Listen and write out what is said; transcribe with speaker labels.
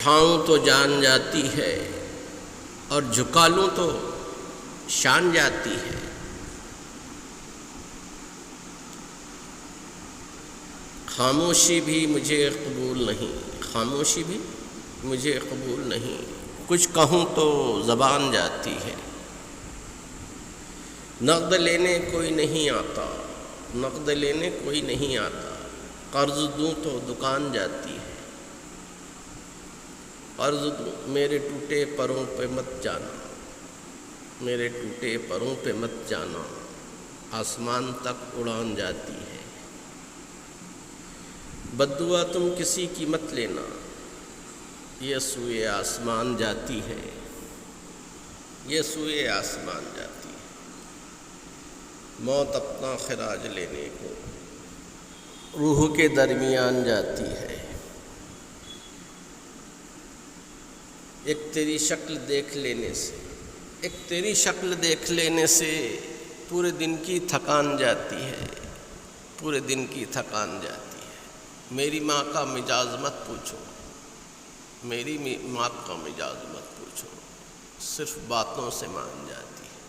Speaker 1: اٹھاؤں تو جان جاتی ہے اور جھکا لوں تو شان جاتی ہے۔ خاموشی بھی مجھے قبول نہیں، خاموشی بھی مجھے قبول نہیں، کچھ کہوں تو زبان جاتی ہے۔ نقد لینے کوئی نہیں آتا، نقد لینے کوئی نہیں آتا، قرض دوں تو دکان جاتی ہے۔ قرض دوں میرے ٹوٹے پروں پہ مت جانا، میرے ٹوٹے پروں پہ مت جانا، آسمان تک اڑان جاتی ہے۔ بد دعا تم کسی کی مت لینا، یہ سوئے آسمان جاتی ہے، یہ سوئے آسمان جاتی ہے۔ موت اپنا خراج لینے کو روح کے درمیان جاتی ہے۔ ایک تیری شکل دیکھ لینے سے، ایک تیری شکل دیکھ لینے سے پورے دن کی تھکان جاتی ہے، پورے دن کی تھکان جاتی ہے۔ میری ماں کا مزاج مت پوچھو، میری ماں کا مزاج مت پوچھو، صرف باتوں سے مان جاتی ہے۔